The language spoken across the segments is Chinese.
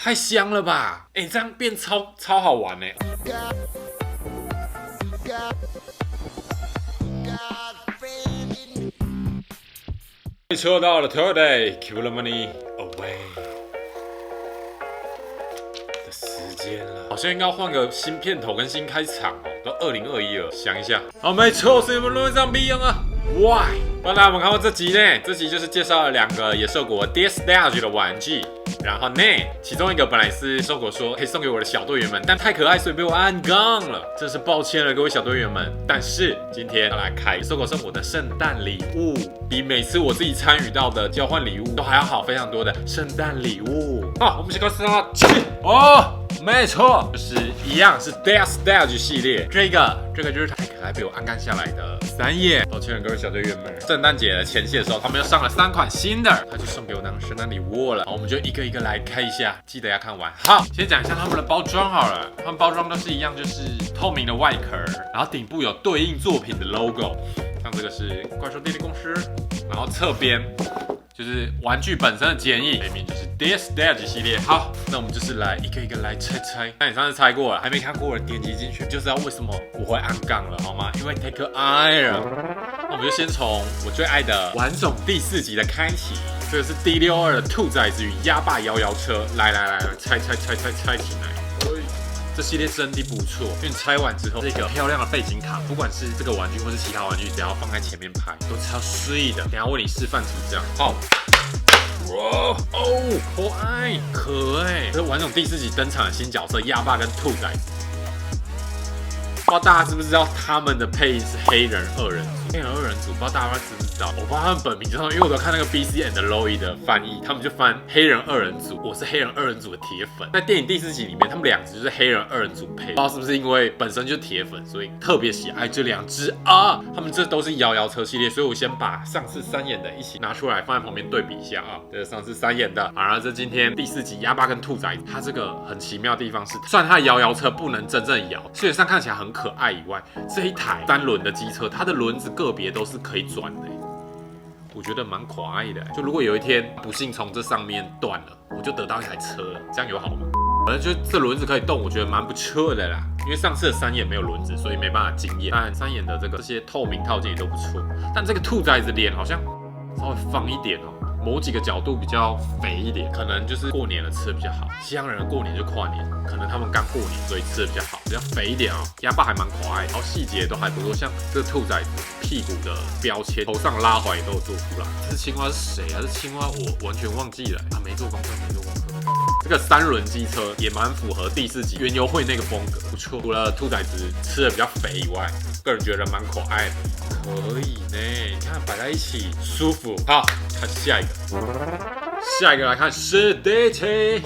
太香了吧！哎，这样变超好玩呢。车到了 Today keep the money away 的时间了，好像应该换个新片头跟新开场哦，都2021了，想一下。好，没错，是你们路上逼样啊 ！Why？ 不知道大家有没有看过这集呢？这集就是介绍了2个野兽国 DStage 的玩具。然后呢，其中一个本来是兽国说可以送给我的小队员们，但太可爱，所以被我按杠了，真是抱歉了各位小队员们。但是今天要来开兽国送我的圣诞礼物，比每次我自己参与到的交换礼物都还要好非常多的圣诞礼物。好，我们先开始啦，哦。没错，就是一样是 DStage 系列，这个就是太可爱被我按干下来的3页。抱歉了各位小队员们，圣诞节的前夕的时候，他们又上了3款新的，他就送给我当圣诞礼物了。好，我们就一个一个来开一下，记得要看完。好，先讲一下他们的包装好了，他们包装都是一样，就是透明的外壳，然后顶部有对应作品的 logo， 像这个是怪兽电力公司，然后侧边就是玩具本身的剪影，背面就是 DStage 系列。好，那我们就是来一个一个来猜。那你上次猜过了，还没看过的点击进去就知道为什么我会按杠了，好吗？因为太可爱了。那我们就先从我最爱的玩种第4集的开启，这个是第62的兔崽子与鸭爸摇摇车。来，猜起来。这系列真的不错，因为你拆完之后，这个漂亮的背景卡，不管是这个玩具或是其他玩具，只要放在前面拍，都超碎的。等一下为你示范成这样。好，哇哦，可爱，可爱！这是玩种第4集登场的新角色鸭爸跟兔崽子。不知道大家知不知道他们的配音是黑人2人组？黑人2人组，不知道大家知不知道？我不知道他们本名叫什么，因为我都看那个 BC and Loy 的翻译，他们就翻黑人2人组。我是黑人2人组的铁粉，在电影第4集里面，他们2只就是黑人2人组配，不知道是不是因为本身就铁粉，所以特别喜爱这2只啊。他们这都是摇摇车系列，所以我先把上次3演的一起拿出来放在旁边对比一下啊。这是上次3演的，然后这今天第4集鸭爸跟兔崽子，它这个很奇妙的地方是，虽然它的摇摇车不能真正摇，视觉上看起来很可爱以外，这一台3轮的机车，它的轮子个别都是可以转的，我觉得蛮可爱的。就如果有一天不幸从这上面断了，我就得到一台车了，这样有好吗？反正就这轮子可以动，我觉得蛮不错的啦。因为上次的3眼没有轮子，所以没办法惊艳。但3眼的这些透明套件也都不错。但这个兔崽子脸好像稍微方一点哦。某几个角度比较肥一点，可能就是过年了吃的比较好。西洋人过年就跨年，可能他们刚过年，所以吃的比较好，比较肥一点哦。鸭爸还蛮可爱，然后细节都还不错，像这个兔崽子屁股的标签，头上拉环也都有做出来。这青蛙是谁啊？这青蛙我完全忘记了啊，没做功课。这个3轮机车也蛮符合第4集园游会那个风格，不错。除了兔崽子吃的比较肥以外，个人觉得蛮可爱的。可以呢，你看摆在一起舒服。好，看下一个来看史迪奇。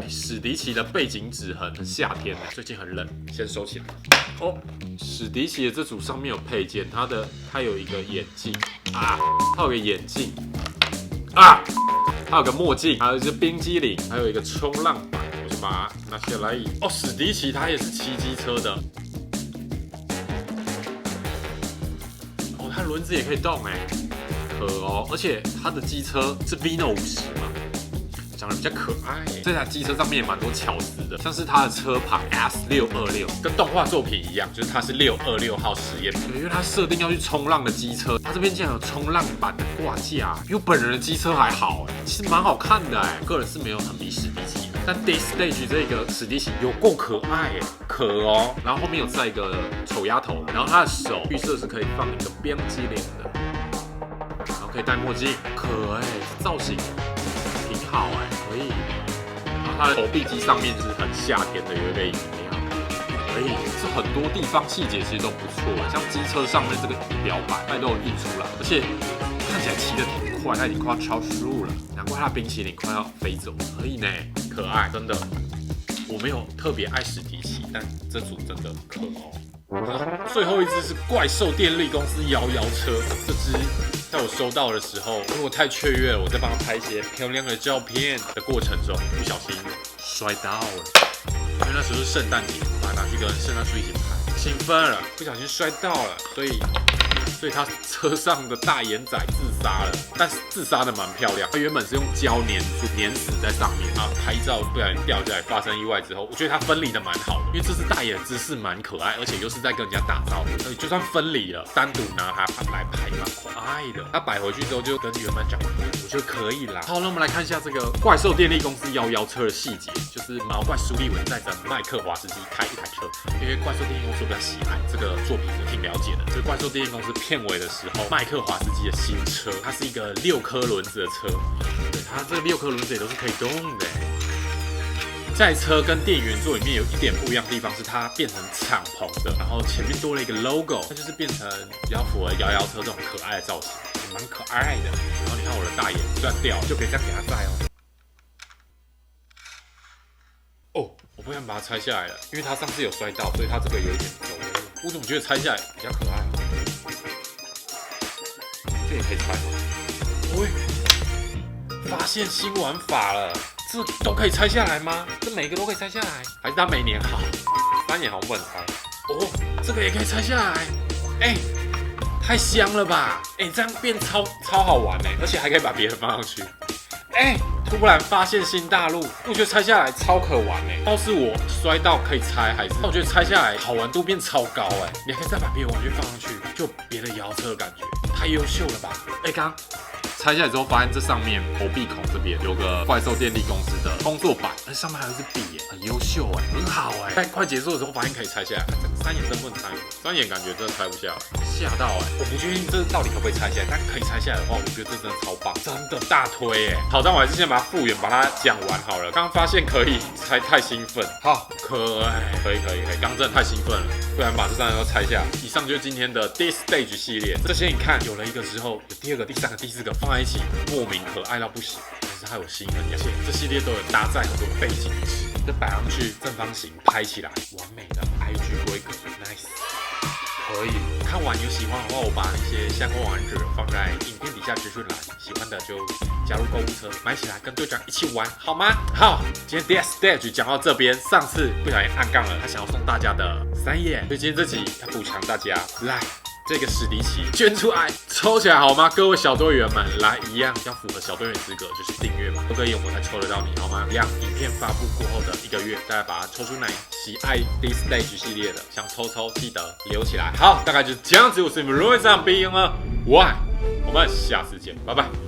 史迪奇的背景纸很夏天的，最近很冷，先收起来。哦，史迪奇的这组上面有配件，它有一个眼镜啊，它有个眼镜啊，它有个墨镜，还有一只冰激凌，还有一个冲浪板，我先把它拿下来。哦，史迪奇它也是骑机车的。它轮子也可以动可哦，而且它的机车是 Vino 50嘛，长得比较可爱。这台机车上面也蛮多巧思的，像是它的车牌 S626，跟动画作品一样，就是它是626号实验品。因为它设定要去冲浪的机车，它这边竟然有冲浪板的挂架，比我本人的机车还好其实蛮好看的个人是没有很迷史迪奇的，但 DStage 这个史迪奇有够可爱可哦。然后后面有载一个丑丫头，然后它的手预设是可以放一个冰激凌的，然后可以戴墨镜，可爱，造型挺好可以。然后它的投币机上面就是很夏天的有一杯饮料，可以。这很多地方细节其实都不错像机车上面这个仪表板它都有印出来，而且看起来骑得挺快，它已经快要超时路了，难怪它的冰淇淋快要飞走了。可以呢，可爱，真的。我没有特别爱史迪奇，但这组真的可哦。最后一只是怪兽电力公司摇摇车，这只在我收到的时候，因为我太雀跃了，我在帮他拍一些漂亮的照片的过程中，不小心摔到了。因为那时候是圣诞节，把它拿去跟圣诞树一起拍，兴奋了，不小心摔到了，所以所以他车上的大眼仔自杀了，但是自杀的蛮漂亮。他原本是用胶粘死在上面，然后拍照不小心掉下来，发生意外之后，我觉得他分离的蛮好的，因为这只大眼的姿势蛮可爱，而且又是在跟人家打招呼，所以就算分离了，单独拿它来拍蛮可爱的。他摆回去之后就跟原本长得不一样，我觉得可以啦。好，那我们来看一下这个怪兽电力公司摇车的细节，就是毛怪苏利文载着麦克华斯基开一台车，因为怪兽电力公司比较喜爱这个作品，我挺了解的。这个怪兽电力公司片尾的时候，麦克华斯基的新车，它是一个6颗轮子的车，对，它这6颗轮子也都是可以动的。这台车跟电影原作里面有一点不一样的地方是，它变成敞篷的，然后前面多了一个 logo， 它就是变成比较符合摇车这种可爱的造型，也蛮可爱的。然后你看我的大眼，虽然掉了，就可以这样给它载哦。哦，我不想把它拆下来了，因为它上次有摔到，所以它这个有一点走位。我怎么觉得拆下来比较可爱？这也可以拆吗？喂，发现新玩法了。这都可以拆下来吗？这每个都可以拆下来，还是它每年好？3年好像不能拆。哦，这个也可以拆下来。哎，太香了吧！哎，这样变超好玩哎，而且还可以把别人放上去。哎，突然发现新大陆，我觉得拆下来超可玩哎。要是我摔到可以拆，还是我觉得拆下来好玩度变超高哎。你还可以再把别的玩具放上去，就别的摇车的感觉，太优秀了吧！哎，刚拆下来之后，发现这上面投币孔这边有个怪兽电力公司的工作板，那上面还有一支笔耶，很优秀哎，很好哎。在快结束的时候，发现可以拆下来，这个3眼真不能拆，3眼感觉真的拆不下来，吓到哎！我不确定这到底可不可以拆下来，但可以拆下来的话，我觉得这真的超棒，真的大推哎！好，但我还是先把它复原，把它讲完好了。刚刚发现可以拆，太兴奋，好可爱，可以，刚真的太兴奋了，不然把这3个都拆下来。以上就是今天的 This Stage 系列，这些你看有了一个之后，有第2个、第3个、第4个放在一起，莫名可爱到不行，但是它有心很而且这系列都有搭载很多背景纸，这摆上去正方形拍起来完美的 IG 规格 ，nice， 可以。看完有喜欢的话，我把一些相关网址放在影片底下资讯栏，喜欢的就加入购物车买起来，跟队长一起玩好吗？好，今天 Death Stage 讲到这边，上次不小心按杠了，他想要送大家的3眼，所以今天这集要补偿大家，来。这个史迪奇捐出来，抽起来好吗？各位小队员们，来一样要符合小队员资格，就是订阅嘛，都可以，我们才抽得到你好吗？一样，影片发布过后的1个月，大家把它抽出来，喜爱 This Stage 系列的，想抽记得留起来。好，大概就是这样子，我是你们罗队长 B 了，我们下次见，拜拜。